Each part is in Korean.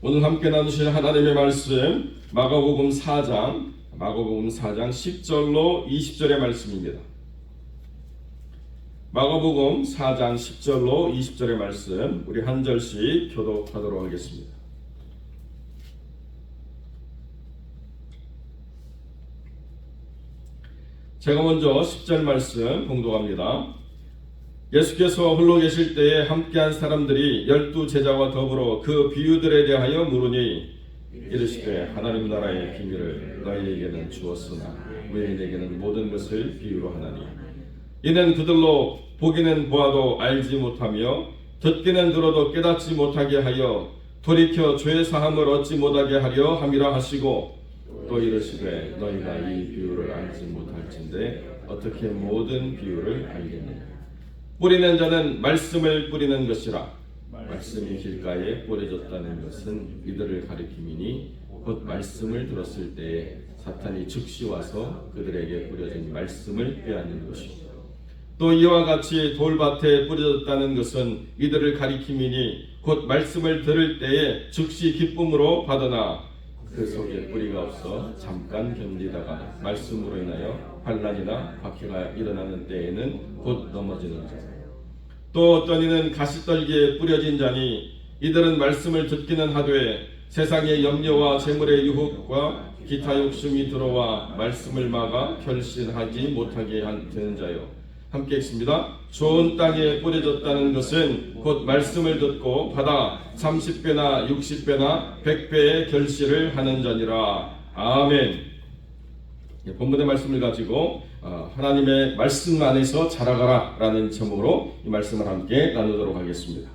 오늘 함께 나누실 하나님의 말씀 마가복음 4장 10절로 20절의 말씀입니다. 마가복음 4장 10절로 20절의 말씀 우리 한 절씩 교독하도록 하겠습니다. 제가 먼저 10절 말씀 봉독합니다. 예수께서 홀로 계실 때에 함께한 사람들이 12제자와 더불어 그 비유들에 대하여 물으니 이르시되 하나님 나라의 비밀을 너희에게는 주었으나 외인에게는 모든 것을 비유로 하나니 이는 그들로 보기는 보아도 알지 못하며 듣기는 들어도 깨닫지 못하게 하여 돌이켜 죄 사함을 얻지 못하게 하려 함이라 하시고 또 이르시되 너희가 이 비유를 알지 못할진대 어떻게 모든 비유를 알겠느냐. 뿌리는 자는 말씀을 뿌리는 것이라. 말씀이 길가에 뿌려졌다는 것은 이들을 가리킴이니 곧 말씀을 들었을 때에 사탄이 즉시 와서 그들에게 뿌려진 말씀을 빼앗는 것이고 또 이와 같이 돌밭에 뿌려졌다는 것은 이들을 가리킴이니 곧 말씀을 들을 때에 즉시 기쁨으로 받으나 그 속에 뿌리가 없어 잠깐 견디다가 말씀으로 인하여 환난이나 박해가 일어나는 때에는 곧 넘어지는 자. 또 어떤 이는 가시떨기에 뿌려진 자니 이들은 말씀을 듣기는 하되 세상의 염려와 재물의 유혹과 기타 욕심이 들어와 말씀을 막아 결신하지 못하게 되는 자요. 함께 읽습니다. 좋은 땅에 뿌려졌다는 것은 곧 말씀을 듣고 받아 30배나 60배나 100배의 결실을 하는 자니라. 아멘. 본문의 말씀을 가지고 하나님의 말씀 안에서 자라가라 라는 제목으로 이 말씀을 함께 나누도록 하겠습니다.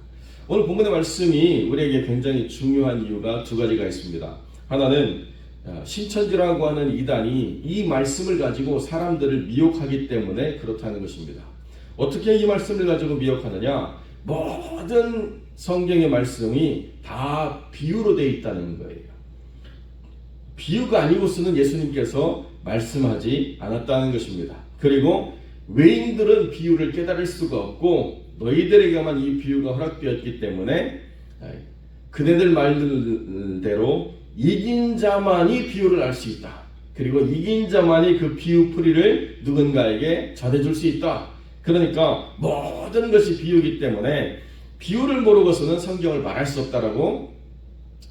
오늘 본문의 말씀이 우리에게 굉장히 중요한 이유가 두 가지가 있습니다. 하나는 신천지라고 하는 이단이 이 말씀을 가지고 사람들을 미혹하기 때문에 그렇다는 것입니다. 어떻게 이 말씀을 가지고 미혹하느냐? 모든 성경의 말씀이 다 비유로 되어 있다는 거예요. 비유가 아니고서는 예수님께서 말씀하지 않았다는 것입니다. 그리고 외인들은 비유를 깨달을 수가 없고 너희들에게만 이 비유가 허락되었기 때문에 그네들 말대로 이긴 자만이 비유를 알 수 있다. 그리고 이긴 자만이 그 비유 풀이를 누군가에게 전해줄 수 있다. 그러니까 모든 것이 비유이기 때문에 비유를 모르고서는 성경을 말할 수 없다라고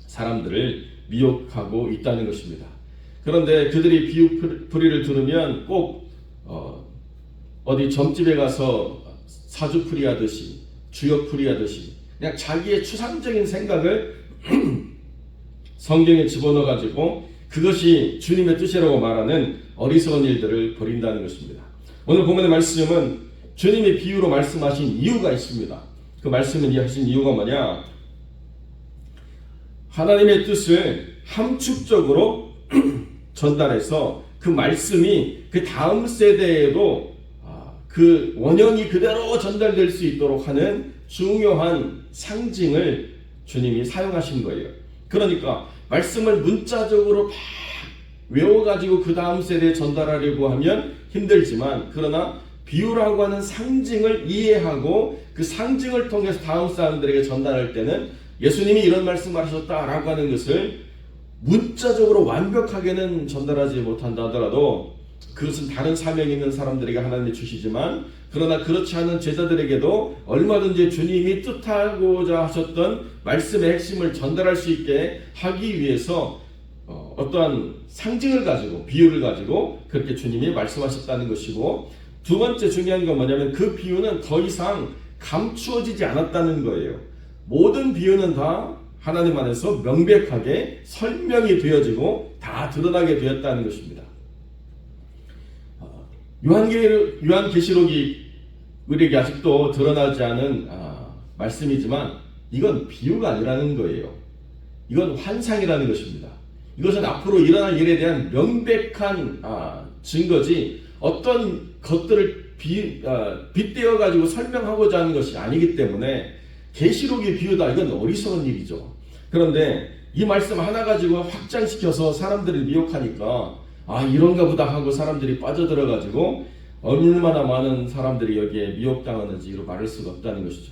사람들을 미혹하고 있다는 것입니다. 그런데 그들이 비유 풀이를 들으면 꼭 어디 점집에 가서 사주 풀이하듯이 주역 풀이하듯이 그냥 자기의 추상적인 생각을 성경에 집어넣어가지고 그것이 주님의 뜻이라고 말하는 어리석은 일들을 벌인다는 것입니다. 오늘 본문의 말씀은 주님이 비유로 말씀하신 이유가 있습니다. 그 말씀을 하신 이유가 뭐냐? 하나님의 뜻을 함축적으로 전달해서 그 말씀이 그 다음 세대에도 그 원형이 그대로 전달될 수 있도록 하는 중요한 상징을 주님이 사용하신 거예요. 그러니까 말씀을 문자적으로 막 외워가지고 그 다음 세대에 전달하려고 하면 힘들지만 그러나 비유라고 하는 상징을 이해하고 그 상징을 통해서 다음 사람들에게 전달할 때는 예수님이 이런 말씀을 하셨다라고 하는 것을 문자적으로 완벽하게는 전달하지 못한다 하더라도 그것은 다른 사명이 있는 사람들에게 하나님이 주시지만 그러나 그렇지 않은 제자들에게도 얼마든지 주님이 뜻하고자 하셨던 말씀의 핵심을 전달할 수 있게 하기 위해서 어떠한 상징을 가지고 비유를 가지고 그렇게 주님이 말씀하셨다는 것이고 두 번째 중요한 건 뭐냐면 그 비유는 더 이상 감추어지지 않았다는 거예요. 모든 비유는 다 하나님 안에서 명백하게 설명이 되어지고 다 드러나게 되었다는 것입니다. 요한계시록이 우리에게 아직도 드러나지 않은 말씀이지만 이건 비유가 아니라는 거예요. 이건 환상이라는 것입니다. 이것은 앞으로 일어날 일에 대한 명백한 증거지 어떤 것들을 빗대어 가지고 설명하고자 하는 것이 아니기 때문에 계시록의 비유다 이건 어리석은 일이죠. 그런데 이 말씀 하나 가지고 확장시켜서 사람들을 미혹하니까 이런가 보다 하고 사람들이 빠져들어 가지고 얼마나 많은 사람들이 여기에 미혹당하는지 이로 말할 수가 없다는 것이죠.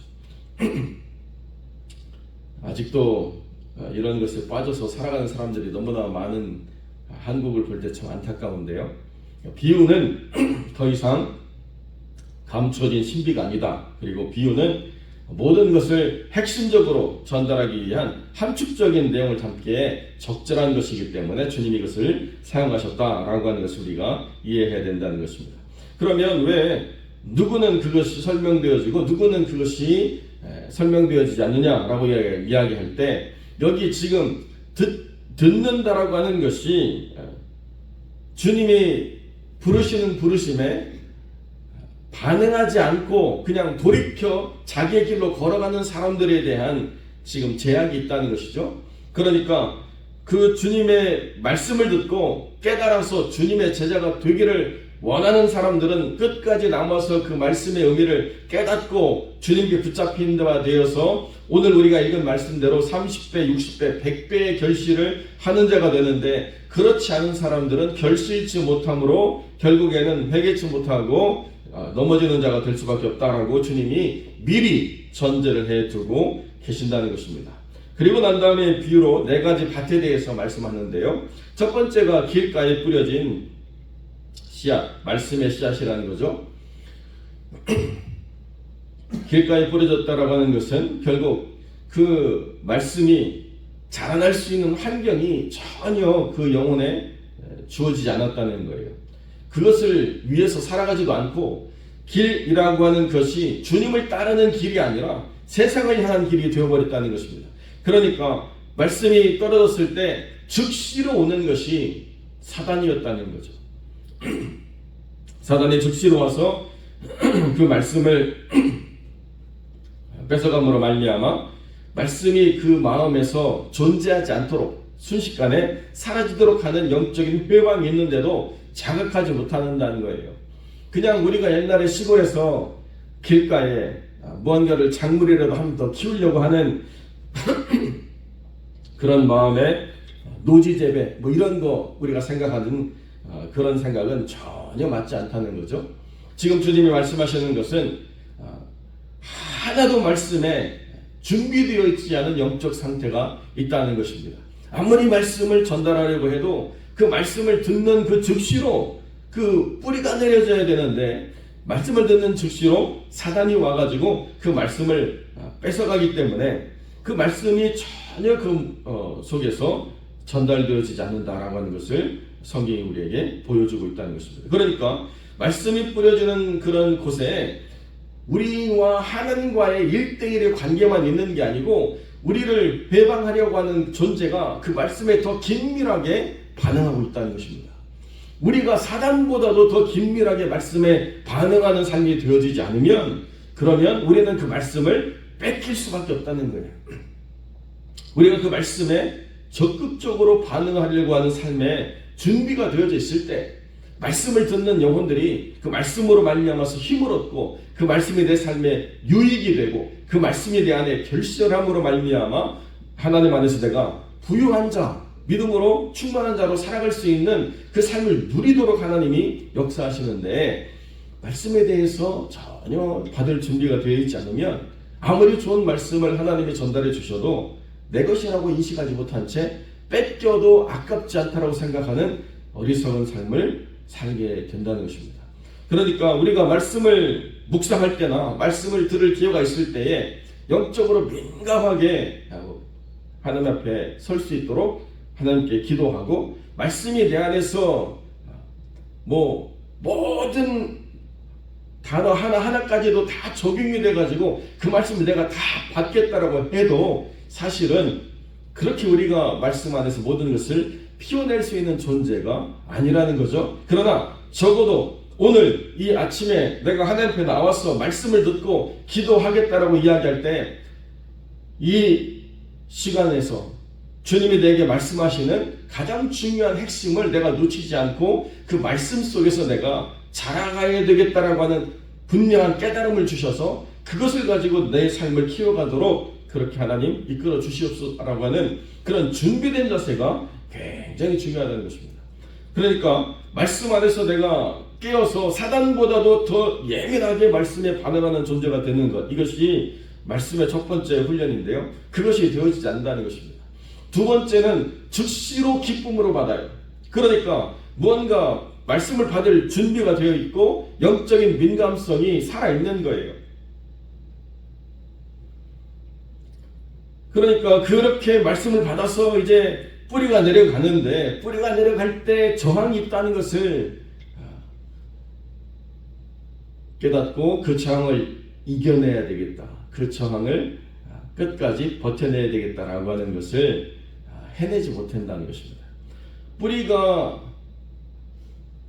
아직도 이런 것에 빠져서 살아가는 사람들이 너무나 많은 한국을 볼 때 참 안타까운데요. 비유는 더 이상 감춰진 신비가 아니다. 그리고 비유는 모든 것을 핵심적으로 전달하기 위한 함축적인 내용을 담기에 적절한 것이기 때문에 주님이 이것을 사용하셨다라고 하는 것을 우리가 이해해야 된다는 것입니다. 그러면 왜 누구는 그것이 설명되어지고 누구는 그것이 설명되어지지 않느냐라고 이야기할 때 여기 지금 듣는다라고 하는 것이 주님이 부르시는 부르심에 반응하지 않고 그냥 돌이켜 자기의 길로 걸어가는 사람들에 대한 지금 제약이 있다는 것이죠. 그러니까 그 주님의 말씀을 듣고 깨달아서 주님의 제자가 되기를 원하는 사람들은 끝까지 남아서 그 말씀의 의미를 깨닫고 주님께 붙잡힌 바 되어서 오늘 우리가 읽은 말씀대로 30배, 60배, 100배의 결실을 하는 자가 되는데 그렇지 않은 사람들은 결실치 못함으로 결국에는 회개치 못하고 넘어지는 자가 될 수밖에 없다라고 주님이 미리 전제를 해두고 계신다는 것입니다. 그리고 난 다음에 비유로 네 가지 밭에 대해서 말씀하는데요. 첫 번째가 길가에 뿌려진 씨앗, 말씀의 씨앗이라는 거죠. 길가에 뿌려졌다라고 하는 것은 결국 그 말씀이 자라날 수 있는 환경이 전혀 그 영혼에 주어지지 않았다는 거예요. 그것을 위해서 살아가지도 않고 길이라고 하는 것이 주님을 따르는 길이 아니라 세상을 향한 길이 되어버렸다는 것입니다. 그러니까 말씀이 떨어졌을 때 즉시로 오는 것이 사단이었다는 거죠. 사단이 즉시로 와서 그 말씀을 뺏어감으로 말미암아 말씀이 그 마음에서 존재하지 않도록 순식간에 사라지도록 하는 영적인 회방이 있는데도 자극하지 못한다는 거예요. 그냥 우리가 옛날에 시골에서 길가에 무언가를 작물이라도 한 번 더 키우려고 하는 그런 마음에 노지재배 뭐 이런 거 우리가 생각하는 그런 생각은 전혀 맞지 않다는 거죠. 지금 주님이 말씀하시는 것은 하나도 말씀에 준비되어 있지 않은 영적 상태가 있다는 것입니다. 아무리 말씀을 전달하려고 해도 그 말씀을 듣는 그 즉시로 그 뿌리가 내려져야 되는데 말씀을 듣는 즉시로 사단이 와가지고 그 말씀을 뺏어가기 때문에 그 말씀이 전혀 그 속에서 전달되어지지 않는다라고 하는 것을 성경이 우리에게 보여주고 있다는 것입니다. 그러니까 말씀이 뿌려지는 그런 곳에 우리와 하나님과의 1대1의 관계만 있는 게 아니고 우리를 배방하려고 하는 존재가 그 말씀에 더 긴밀하게 반응하고 있다는 것입니다. 우리가 사단보다도 더 긴밀하게 말씀에 반응하는 삶이 되어지지 않으면 그러면 우리는 그 말씀을 뺏길 수밖에 없다는 거예요. 우리가 그 말씀에 적극적으로 반응하려고 하는 삶에 준비가 되어져 있을 때 말씀을 듣는 영혼들이 그 말씀으로 말미암아서 힘을 얻고 그 말씀이 내 삶에 유익이 되고 그 말씀이 내 안에 결실함으로 말미암아 하나님 안에서 내가 부유한 자, 믿음으로 충만한 자로 살아갈 수 있는 그 삶을 누리도록 하나님이 역사하시는데 말씀에 대해서 전혀 받을 준비가 되어 있지 않으면 아무리 좋은 말씀을 하나님이 전달해 주셔도 내 것이라고 인식하지 못한 채 뺏겨도 아깝지 않다라고 생각하는 어리석은 삶을 살게 된다는 것입니다. 그러니까 우리가 말씀을 묵상할 때나 말씀을 들을 기회가 있을 때에 영적으로 민감하게 하나님 앞에 설 수 있도록 하나님께 기도하고 말씀이 내 안에서 모든 단어 하나까지도 다 적용이 돼가지고 그 말씀을 내가 다 받겠다라고 해도 사실은 그렇게 우리가 말씀 안에서 모든 것을 피워낼 수 있는 존재가 아니라는 거죠. 그러나 적어도 오늘 이 아침에 내가 하나님 앞에 나와서 말씀을 듣고 기도하겠다라고 이야기할 때 이 시간에서 주님이 내게 말씀하시는 가장 중요한 핵심을 내가 놓치지 않고 그 말씀 속에서 내가 자라가야 되겠다라고 하는 분명한 깨달음을 주셔서 그것을 가지고 내 삶을 키워가도록 그렇게 하나님 이끌어 주시옵소서라고 하는 그런 준비된 자세가 굉장히 중요하다는 것입니다. 그러니까 말씀 안에서 내가 깨어서 사단보다도 더 예민하게 말씀에 반응하는 존재가 되는 것, 이것이 말씀의 첫 번째 훈련인데요. 그것이 되어지지 않는다는 것입니다. 두 번째는 즉시로 기쁨으로 받아요. 그러니까 무언가 말씀을 받을 준비가 되어 있고 영적인 민감성이 살아있는 거예요. 그러니까 그렇게 말씀을 받아서 이제 뿌리가 내려가는데, 뿌리가 내려갈 때 저항이 있다는 것을 깨닫고 그 저항을 이겨내야 되겠다. 그 저항을 끝까지 버텨내야 되겠다라고 하는 것을 해내지 못한다는 것입니다. 뿌리가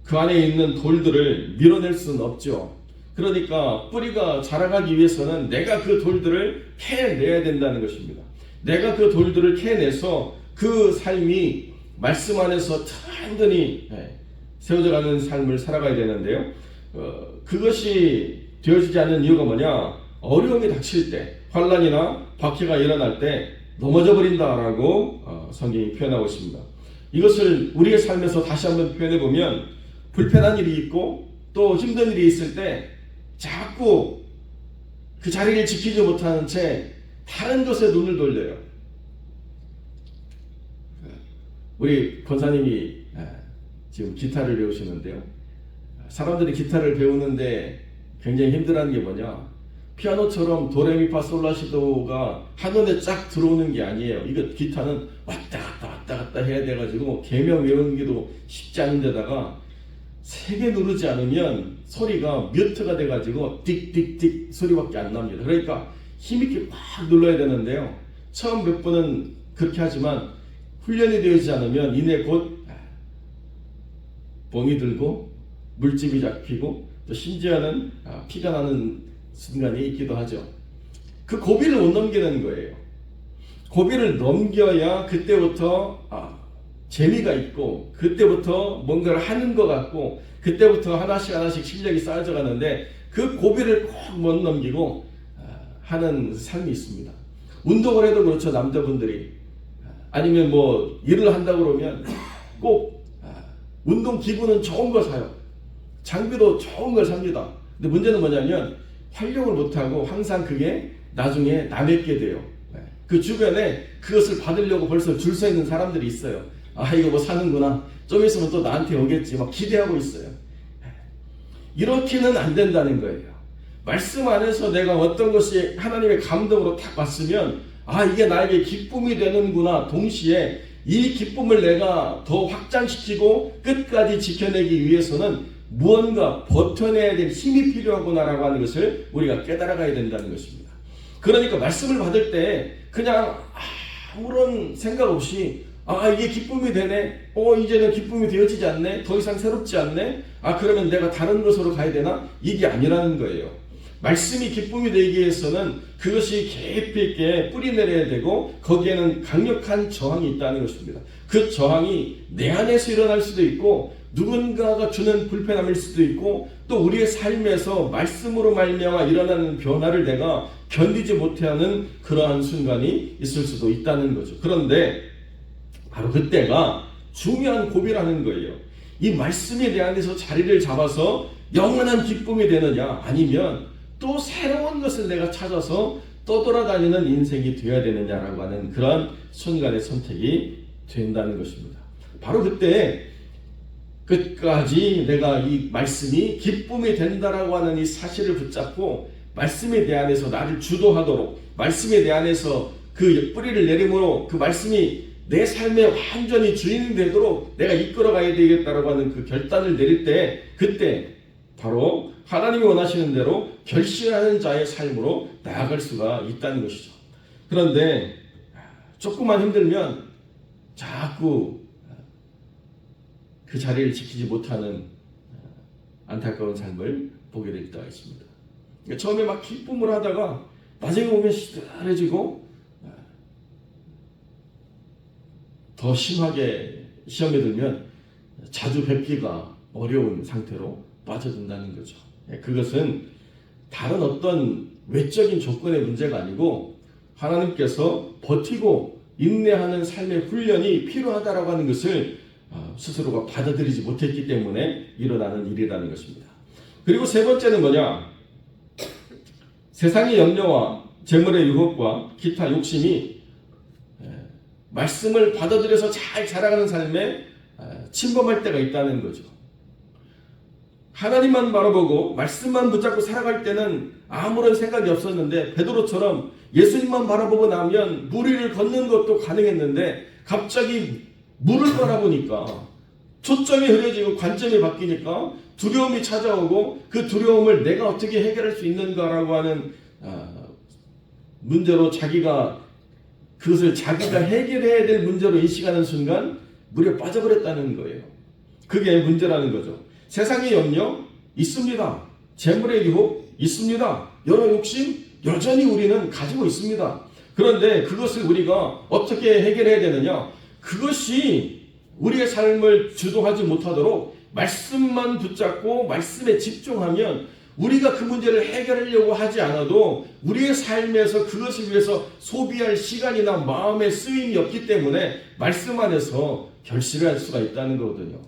그 안에 있는 돌들을 밀어낼 수는 없죠. 그러니까 뿌리가 자라가기 위해서는 내가 그 돌들을 캐내야 된다는 것입니다. 내가 그 돌들을 캐내서 그 삶이 말씀 안에서 단단히 세워져가는 삶을 살아가야 되는데요. 그것이 되어지지 않는 이유가 뭐냐? 어려움이 닥칠 때, 환난이나 박해가 일어날 때 넘어져 버린다라고 성경이 표현하고 있습니다. 이것을 우리의 삶에서 다시 한번 표현해 보면, 불편한 일이 있고 또 힘든 일이 있을 때 자꾸 그 자리를 지키지 못하는 채 다른 것에 눈을 돌려요. 우리 권사님이 지금 기타를 배우시는데요. 사람들이 기타를 배우는데 굉장히 힘들어하는 게 뭐냐? 피아노처럼 도레미파솔라시도가 한눈에 쫙 들어오는 게 아니에요. 이거 기타는 왔다 갔다 해야 돼가지고 계명 외우기도 쉽지 않은 데다가 세게 누르지 않으면 소리가 뮤트가 돼가지고 띡띡띡 소리밖에 안 납니다. 그러니까 힘있게 꽉 눌러야 되는데요. 처음 몇 번은 그렇게 하지만 훈련이 되지 않으면 이내 곧 뻥이 들고 물집이 잡히고 또 심지어는 피가 나는 순간이 있기도 하죠. 그 고비를 못 넘기는 거예요. 고비를 넘겨야 그때부터 재미가 있고 그때부터 뭔가를 하는 것 같고 그때부터 하나씩 실력이 쌓여져 가는데 그 고비를 꼭 못 넘기고 하는 삶이 있습니다. 운동을 해도 그렇죠. 남자분들이 아니면 뭐 일을 한다고 그러면 꼭 운동 기구는 좋은 거 사요. 장비도 좋은 걸 삽니다. 근데 문제는 뭐냐면 활용을 못하고 항상 그게 나중에 남에게 돼요. 그 주변에 그것을 받으려고 벌써 줄 서 있는 사람들이 있어요. 이거 뭐 사는구나. 좀 있으면 또 나한테 오겠지. 막 기대하고 있어요. 이렇게는 안 된다는 거예요. 말씀 안에서 내가 어떤 것이 하나님의 감동으로 딱 봤으면 이게 나에게 기쁨이 되는구나. 동시에 이 기쁨을 내가 더 확장시키고 끝까지 지켜내기 위해서는 무언가 버텨내야 될 힘이 필요하구나라고 하는 것을 우리가 깨달아가야 된다는 것입니다. 그러니까 말씀을 받을 때 그냥 아무런 생각 없이 이게 기쁨이 되네. 이제는 기쁨이 되어지지 않네. 더 이상 새롭지 않네. 그러면 내가 다른 것으로 가야 되나? 이게 아니라는 거예요. 말씀이 기쁨이 되기 위해서는 그것이 깊이 있게 뿌리 내려야 되고 거기에는 강력한 저항이 있다는 것입니다. 그 저항이 내 안에서 일어날 수도 있고 누군가가 주는 불편함일 수도 있고 또 우리의 삶에서 말씀으로 말미암아 일어나는 변화를 내가 견디지 못하는 그러한 순간이 있을 수도 있다는 거죠. 그런데 바로 그때가 중요한 고비라는 거예요. 이 말씀에 대해서 자리를 잡아서 영원한 기쁨이 되느냐 아니면 또 새로운 것을 내가 찾아서 떠돌아다니는 인생이 되어야 되느냐라고 하는 그런 순간의 선택이 된다는 것입니다. 바로 그때 끝까지 내가 이 말씀이 기쁨이 된다라고 하는 이 사실을 붙잡고 말씀에 대해서 나를 주도하도록 말씀에 대해서 그 뿌리를 내림으로 그 말씀이 내 삶에 완전히 주인이 되도록 내가 이끌어가야 되겠다라고 하는 그 결단을 내릴 때 그때 바로 하나님이 원하시는 대로 결실하는 자의 삶으로 나아갈 수가 있다는 것이죠. 그런데 조금만 힘들면 자꾸 그 자리를 지키지 못하는 안타까운 삶을 보게 될 때가 있습니다. 그러니까 처음에 막 기쁨을 하다가 나중에 보면 시들해지고 더 심하게 시험에 들면 자주 뵙기가 어려운 상태로 빠져든다는 거죠. 그것은 다른 어떤 외적인 조건의 문제가 아니고 하나님께서 버티고 인내하는 삶의 훈련이 필요하다라고 하는 것을 스스로가 받아들이지 못했기 때문에 일어나는 일이라는 것입니다. 그리고 세 번째는 뭐냐? 세상의 염려와 재물의 유혹과 기타 욕심이 말씀을 받아들여서 잘 자라가는 삶에 침범할 때가 있다는 거죠. 하나님만 바라보고 말씀만 붙잡고 살아갈 때는 아무런 생각이 없었는데 베드로처럼 예수님만 바라보고 나면 물 위를 걷는 것도 가능했는데 갑자기 물을 바라보니까 초점이 흐려지고 관점이 바뀌니까 두려움이 찾아오고 그 두려움을 내가 어떻게 해결할 수 있는가라고 하는 문제로 자기가 그것을 자기가 해결해야 될 문제로 인식하는 순간 물에 빠져버렸다는 거예요. 그게 문제라는 거죠. 세상의 염려 있습니다. 재물의 유혹 있습니다. 여러 욕심 여전히 우리는 가지고 있습니다. 그런데 그것을 우리가 어떻게 해결해야 되느냐? 그것이 우리의 삶을 주도하지 못하도록 말씀만 붙잡고 말씀에 집중하면 우리가 그 문제를 해결하려고 하지 않아도 우리의 삶에서 그것을 위해서 소비할 시간이나 마음의 쓰임이 없기 때문에 말씀 안에서 결실을 할 수가 있다는 거거든요.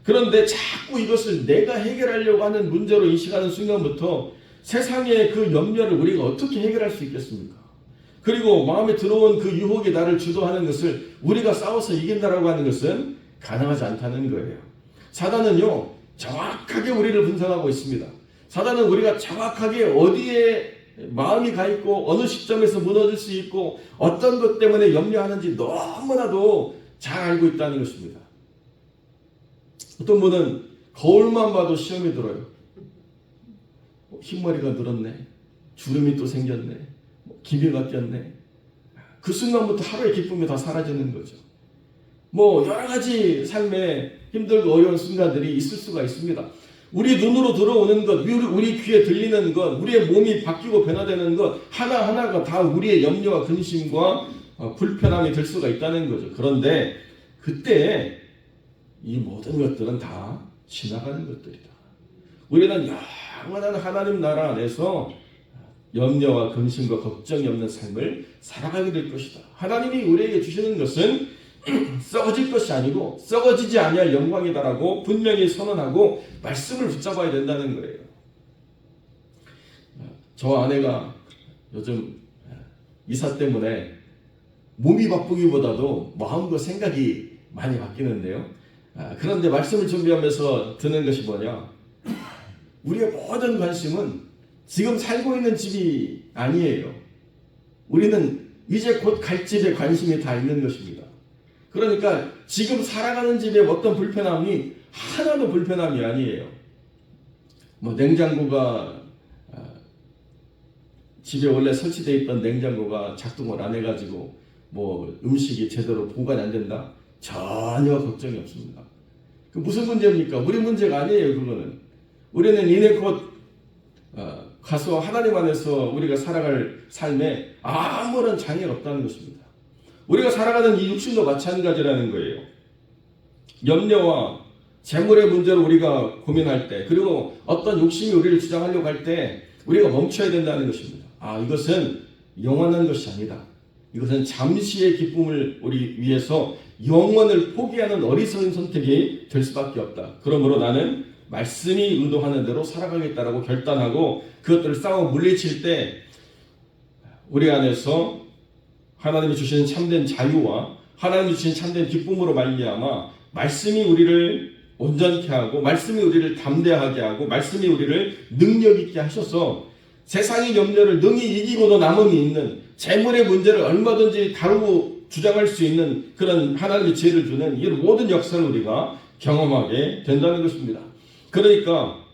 그런데 자꾸 이것을 내가 해결하려고 하는 문제로 인식하는 순간부터 세상의 그 염려를 우리가 어떻게 해결할 수 있겠습니까? 그리고 마음에 들어온 그 유혹이 나를 주도하는 것을 우리가 싸워서 이긴다라고 하는 것은 가능하지 않다는 거예요. 사단은요, 정확하게 우리를 분석하고 있습니다. 사단은 우리가 정확하게 어디에 마음이 가 있고 어느 시점에서 무너질 수 있고 어떤 것 때문에 염려하는지 너무나도 잘 알고 있다는 것입니다. 어떤 분은 거울만 봐도 시험이 들어요. 흰머리가 늘었네. 주름이 또 생겼네. 기미가 꼈네. 그 순간부터 하루의 기쁨이 다 사라지는 거죠. 여러 가지 삶에 힘들고 어려운 순간들이 있을 수가 있습니다. 우리 눈으로 들어오는 것, 우리 귀에 들리는 것, 우리의 몸이 바뀌고 변화되는 것 하나하나가 다 우리의 염려와 근심과 불편함이 될 수가 있다는 거죠. 그런데 그때 이 모든 것들은 다 지나가는 것들이다. 우리는 영원한 하나님 나라 안에서 염려와 근심과 걱정이 없는 삶을 살아가게 될 것이다. 하나님이 우리에게 주시는 것은 썩어질 것이 아니고 썩어지지 아니할 영광이다라고 분명히 선언하고 말씀을 붙잡아야 된다는 거예요. 저 아내가 요즘 이사 때문에 몸이 바쁘기보다도 마음과 생각이 많이 바뀌는데요. 그런데 말씀을 준비하면서 드는 것이 뭐냐? 우리의 모든 관심은 지금 살고 있는 집이 아니에요. 우리는 이제 곧 갈 집에 관심이 다 있는 것입니다. 그러니까 지금 살아가는 집에 어떤 불편함이 하나도 불편함이 아니에요. 냉장고가 집에 원래 설치되어 있던 냉장고가 작동을 안 해가지고 음식이 제대로 보관이 안 된다? 전혀 걱정이 없습니다. 그 무슨 문제입니까? 우리 문제가 아니에요. 그거는 우리는 이내 곧 가서 하나님 안에서 우리가 살아갈 삶에 아무런 장애가 없다는 것입니다. 우리가 살아가는 이 육신도 마찬가지라는 거예요. 염려와 재물의 문제로 우리가 고민할 때, 그리고 어떤 욕심이 우리를 주장하려고 할 때 우리가 멈춰야 된다는 것입니다. 이것은 영원한 것이 아니다. 이것은 잠시의 기쁨을 우리 위해서 영원을 포기하는 어리석은 선택이 될 수밖에 없다. 그러므로 나는 말씀이 의도하는 대로 살아가겠다라고 결단하고 그것들을 싸워 물리칠 때 우리 안에서 하나님이 주신 참된 자유와 하나님이 주신 참된 기쁨으로 말미암아 말씀이 우리를 온전케 하고 말씀이 우리를 담대하게 하고 말씀이 우리를 능력 있게 하셔서 세상의 염려를 능히 이기고도 남음이 있는 재물의 문제를 얼마든지 다루고 주장할 수 있는 그런 하나님의 지혜를 주는 이 모든 역사를 우리가 경험하게 된다는 것입니다. 그러니까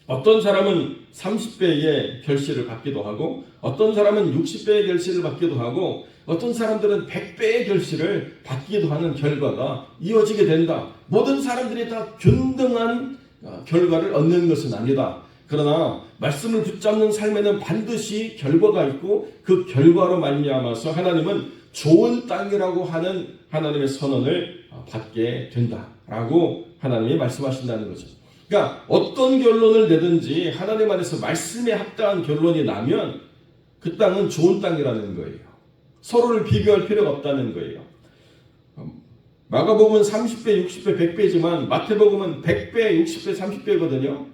어떤 사람은 30배의 결실을 받기도 하고 어떤 사람은 60배의 결실을 받기도 하고 어떤 사람들은 100배의 결실을 받기도 하는 결과가 이어지게 된다. 모든 사람들이 다 균등한 결과를 얻는 것은 아니다. 그러나 말씀을 붙잡는 삶에는 반드시 결과가 있고 그 결과로 말미암아서 하나님은 좋은 땅이라고 하는 하나님의 선언을 받게 된다라고 하나님이 말씀하신다는 거죠. 그러니까 어떤 결론을 내든지 하나님 안에서 말씀에 합당한 결론이 나면 그 땅은 좋은 땅이라는 거예요. 서로를 비교할 필요가 없다는 거예요. 마가복음은 30배, 60배, 100배지만 마태복음은 100배, 60배, 30배거든요.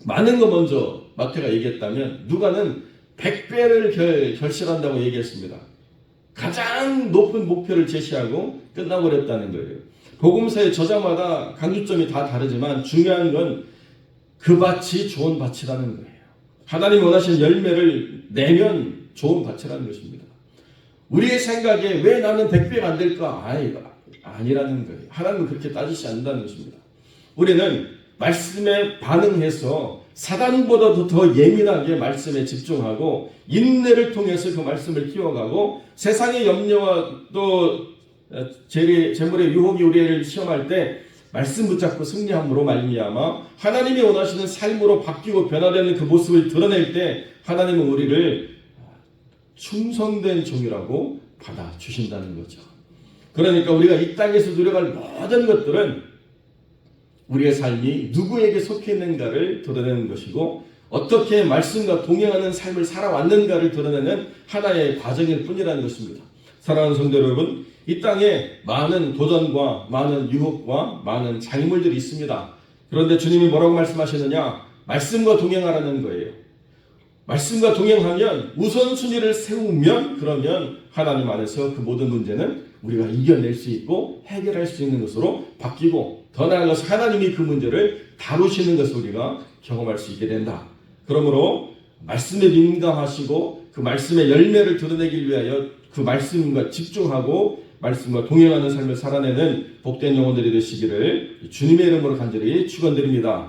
많은 거 먼저 마태가 얘기했다면 누가는 100배를 결실한다고 얘기했습니다. 가장 높은 목표를 제시하고 끝나버렸다는 거예요. 복음서의 저자마다 강조점이 다 다르지만 중요한 건 그 밭이 좋은 밭이라는 거예요. 하나님 원하시는 열매를 내면 좋은 밭이라는 것입니다. 우리의 생각에 왜 나는 100배가 안 될까? 아니라는 거예요. 하나님은 그렇게 따지지 않는다는 것입니다. 우리는 말씀에 반응해서 사단보다도 더 예민하게 말씀에 집중하고 인내를 통해서 그 말씀을 키워가고 세상의 염려와 또 재물의 유혹이 우리를 시험할 때 말씀 붙잡고 승리함으로 말미암아 하나님이 원하시는 삶으로 바뀌고 변화되는 그 모습을 드러낼 때 하나님은 우리를 충성된 종이라고 받아주신다는 거죠. 그러니까 우리가 이 땅에서 누려갈 모든 것들은 우리의 삶이 누구에게 속해 있는가를 드러내는 것이고 어떻게 말씀과 동행하는 삶을 살아왔는가를 드러내는 하나의 과정일 뿐이라는 것입니다. 사랑하는 성도 여러분, 이 땅에 많은 도전과 많은 유혹과 많은 장애물들이 있습니다. 그런데 주님이 뭐라고 말씀하시느냐? 말씀과 동행하라는 거예요. 말씀과 동행하면 우선순위를 세우면 그러면 하나님 안에서 그 모든 문제는 우리가 이겨낼 수 있고 해결할 수 있는 것으로 바뀌고 더 나아가서 하나님이 그 문제를 다루시는 것을 우리가 경험할 수 있게 된다. 그러므로 말씀에 민감하시고 그 말씀의 열매를 드러내기 위하여 그 말씀과 집중하고 말씀과 동행하는 삶을 살아내는 복된 영혼들이 되시기를 주님의 이름으로 간절히 축원드립니다.